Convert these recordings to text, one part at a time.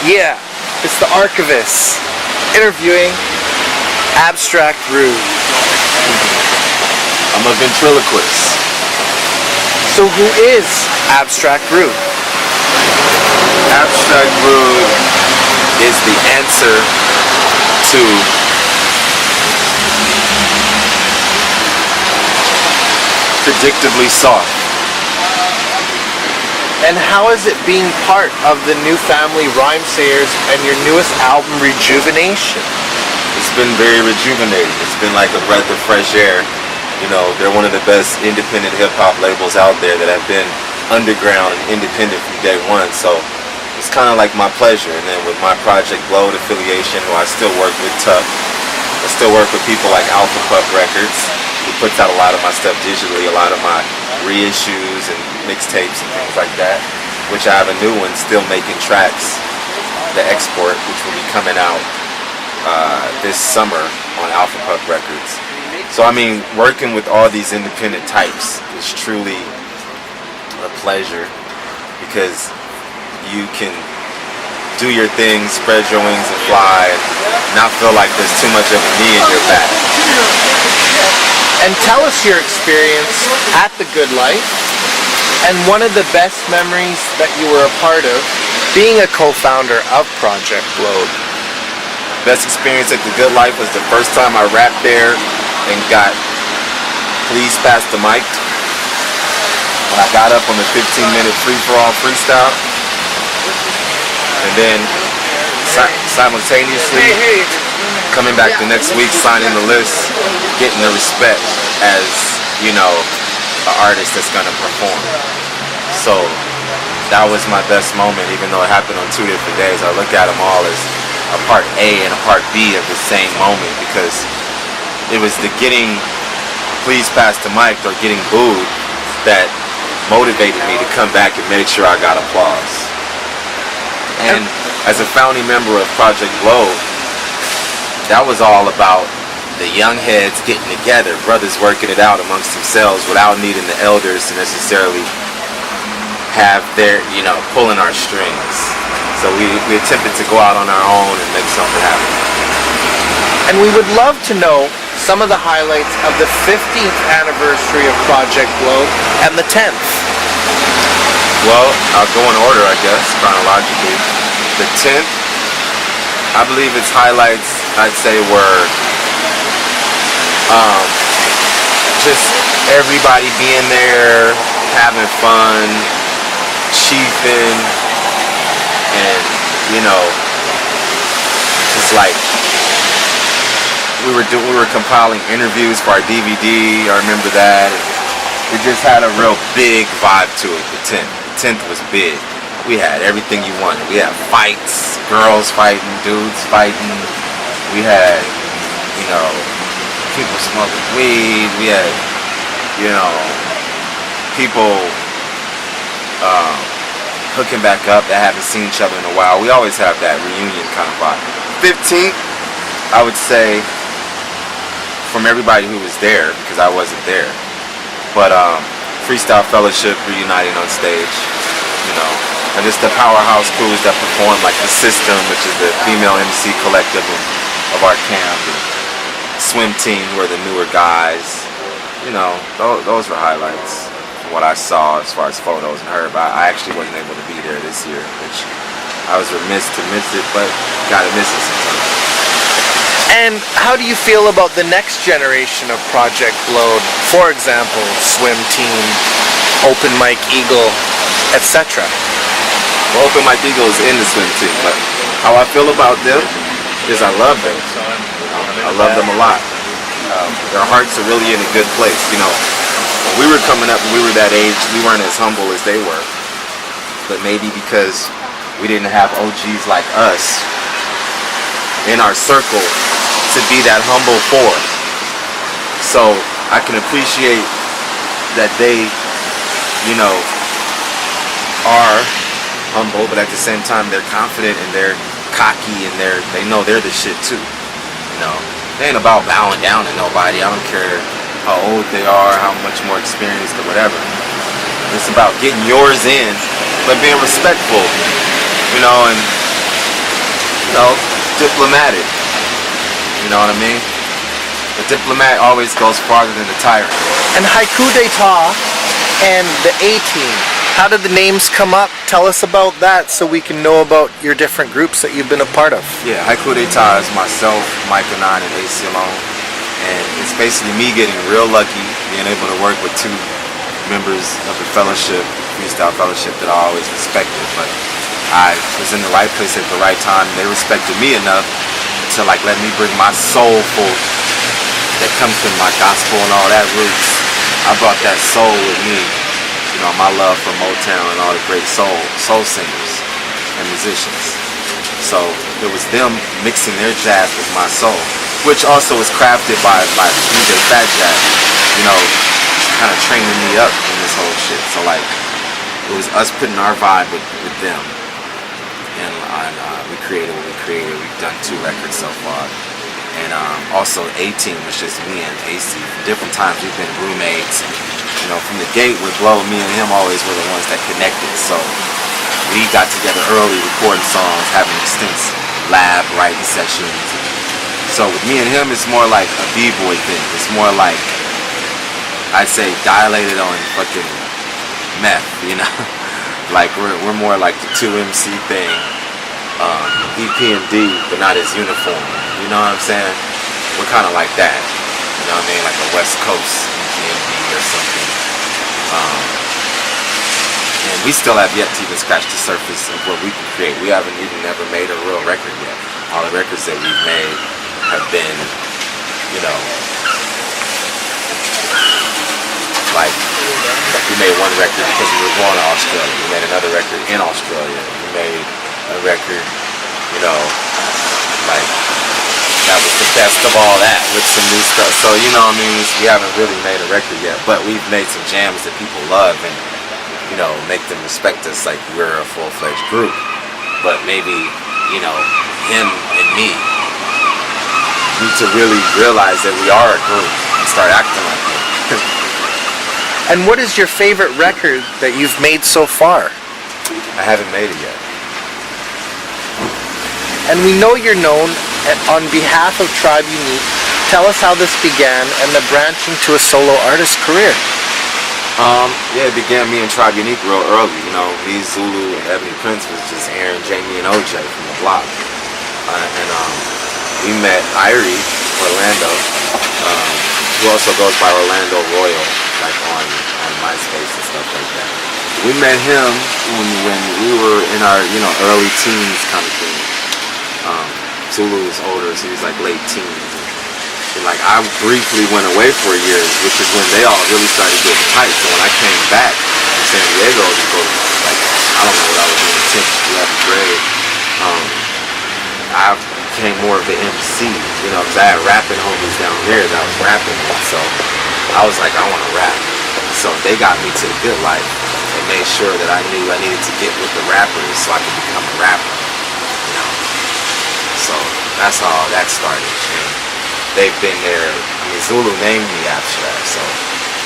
Yeah, it's the Archivest interviewing Abstract Rude. I'm a ventriloquist. So who is Abstract Rude? Abstract Rude is the answer to predictably soft. And how is it being part of the new family Rhymesayers and your newest album, Rejuvenation? It's been very rejuvenating. It's been like a breath of fresh air. You know, they're one of the best independent hip-hop labels out there that have been underground and independent from day one. So it's kind of like my pleasure. And then with my Project Blowed affiliation, where I still work with Tuck, I still work with people like Alpha Pup Records, who puts out a lot of my stuff digitally, a lot of my reissues and mixtapes and things like that, which I have a new one still making tracks, The Export, which will be coming out this summer on Alpha Pup Records. So I mean, working with all these independent types is truly a pleasure, because you can do your thing, spread your wings and fly, and not feel like there's too much of a knee in your back. And tell us your experience at The Good Life, and one of the best memories that you were a part of being a co-founder of Project Blowed. Best experience at The Good Life was the first time I rapped there and got Please Pass the Mic. When I got up on the 15-minute free-for-all freestyle, and then simultaneously coming back the next week, signing the list, getting the respect as, you know, an artist that's gonna perform. So that was my best moment, even though it happened on 2 different days. I look at them all as a part A and a part B of the same moment, because it was the getting Please Pass the Mic or getting booed that motivated me to come back and make sure I got applause. And as a founding member of Project Blow, that was all about the young heads getting together, brothers working it out amongst themselves without needing the elders to necessarily have their, you know, pulling our strings. So we attempted to go out on our own and make something happen. And we would love to know some of the highlights of the 15th anniversary of Project Blowed and the 10th. Well, I'll go in order, I guess, chronologically. The 10th, I believe its highlights, I'd say, were just everybody being there, having fun, chiefing, and, you know, just like we were compiling interviews for our DVD. I remember that. And it just had a real big vibe to it. The 10th was big. We had everything you wanted. We had fights, girls fighting, dudes fighting. We had, you know, people smoking weed. We had, you know, people hooking back up that haven't seen each other in a while. We always have that reunion kind of vibe. 15th, I would say, from everybody who was there, because I wasn't there, but Freestyle Fellowship reuniting on stage, you know, and just the powerhouse crews that perform, like The System, which is the female MC collective of our camp, and Swim Team, who are the newer guys. You know, those were highlights from what I saw as far as photos and heard. But I actually wasn't able to be there this year, which I was remiss to miss it, but gotta miss it sometimes. And how do you feel about the next generation of Project Blowed? For example, Swim Team, Open Mike Eagle, etc. Well, Open Mike Eagle is in the Swim Team, but how I feel about them is I love them. I love them a lot. Their hearts are really in a good place. You know, when we were coming up, when we were that age, we weren't as humble as they were. But maybe because we didn't have OGs like us in our circle to be that humble for. So I can appreciate that they, you know, are humble, but at the same time they're confident and they're cocky and they know they're the shit too. You know, it ain't about bowing down to nobody. I don't care how old they are, how much more experienced or whatever. It's about getting yours in, but being respectful, you know, and you know, diplomatic. You know what I mean? The diplomat always goes farther than the tyrant. And Haiku d'Etat and the A-Team, how did the names come up? Tell us about that so we can know about your different groups that you've been a part of. Yeah, Haiku d'Etat is myself, Mike Anon, and AC Alone. And it's basically me getting real lucky, being able to work with two members of the fellowship, freestyle fellowship, that I always respected. But I was in the right place at the right time, and they respected me enough to like let me bring my soulful that comes from my gospel and all that roots. I brought that soul with me, you know, my love for Motown and all the great soul singers and musicians. So it was them mixing their jazz with my soul, which also was crafted by DJ Fat Jack, you know, kind of training me up in this whole shit. So like, it was us putting our vibe with them, and we created what we created. We've done 2 records so far. And also A-Team was just me and AC. From different times we've been roommates. You know, from the gate with Blow, me and him always were the ones that connected. So we got together early, recording songs, having extensive lab writing sessions. So with me and him, it's more like a b-boy thing. It's more like, I'd say, dilated on fucking meth, you know? Like we're more like the 2MC thing. EP&D, but not as uniform. You know what I'm saying? We're kind of like that. You know what I mean? Like a West Coast EP&D or something. And we still have yet to even scratch the surface of what we can create. We haven't even never made a real record yet. All the records that we've made have been, you know, like, we made one record because we were going to Australia. We made another record in Australia. We made a record, you know, like, that was the best of all that with some new stuff. So, you know what I mean? We haven't really made a record yet, but we've made some jams that people love and, you know, make them respect us like we're a full-fledged group. But maybe, you know, him and me need to really realize that we are a group and start acting like it. And what is your favorite record that you've made so far? I haven't made it yet. And we know you're known on behalf of Tribe Unique. Tell us how this began and the branching to a solo artist career. Yeah, it began me and Tribe Unique real early. You know, me, Zulu, and Ebony Prince was just Aaron, Jamie, and OJ from the block. We met Irie Orlando, who also goes by Orlando Royal, like on MySpace and stuff like that. We met him when we were in our, you know, early teens kind of thing. Zulu was older, so he was like late teens. And like I briefly went away for a year, which is when they all really started getting tight. So when I came back from San Diego to go, like, I don't know what I was doing, 10th, 11th grade, I became more of the MC, you know, because I had rapping homies down there that I was rapping with. So I was like, I want to rap. So they got me to the good life and made sure that I knew I needed to get with the rappers so I could become a rapper, you know. So that's how all that started. And they've been there. I mean, Zulu named me Abstract, so,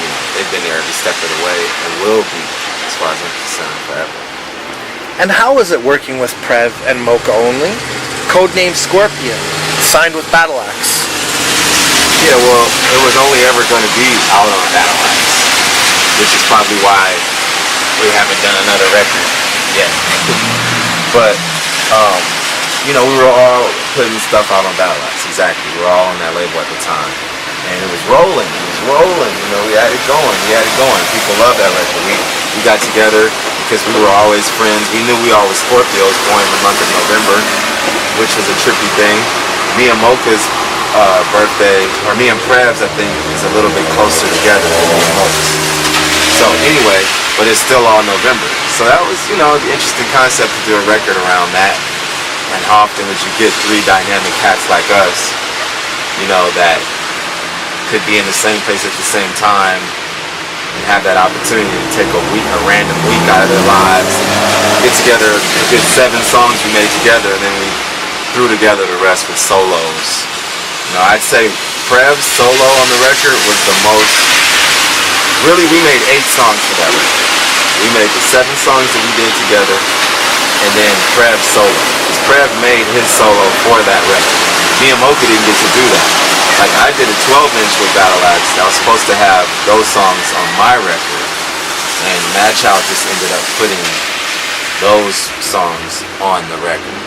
you know, they've been there every step of the way and will be, as far as I'm concerned, forever. And how is it working with Prev and Mocha only? Codename Scorpion, signed with Battle Axe. Yeah, well, it was only ever going to be out on Battle Axe, which is probably why we haven't done another record yet. But, you know, we were all putting stuff out on Battle Axe, exactly. We were all on that label at the time. And it was rolling, you know, we had it going. People loved that record. We got together because we were always friends. We knew we all were Scorpios born in the month of November, which was a trippy thing. Me and Mocha's birthday, or me and Prev's, I think, is a little bit closer together than me and Mocha's. So anyway, but it's still all November. So that was, you know, the interesting concept to do a record around that. And how often would you get 3 dynamic cats like us, you know, that could be in the same place at the same time and have that opportunity to take a random week out of their lives, get together a good 7 songs we made together, and then we threw together the rest with solos. You know, I'd say Prev's solo on the record was the most, really we made 8 songs for that record. We made the 7 songs that we did together, and then Prev's solo was Prev made his solo for that record. Me and Mocha didn't get to do that. Like, I did a 12-inch with Battle Axe that was supposed to have those songs on my record, and Mad Child just ended up putting those songs on the record.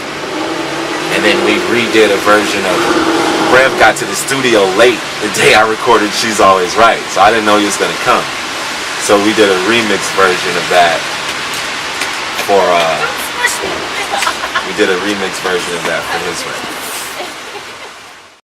And then we redid a version of it. Prev got to the studio late the day I recorded She's Always Right, so I didn't know he was gonna come. So we did a remix version of that for his record.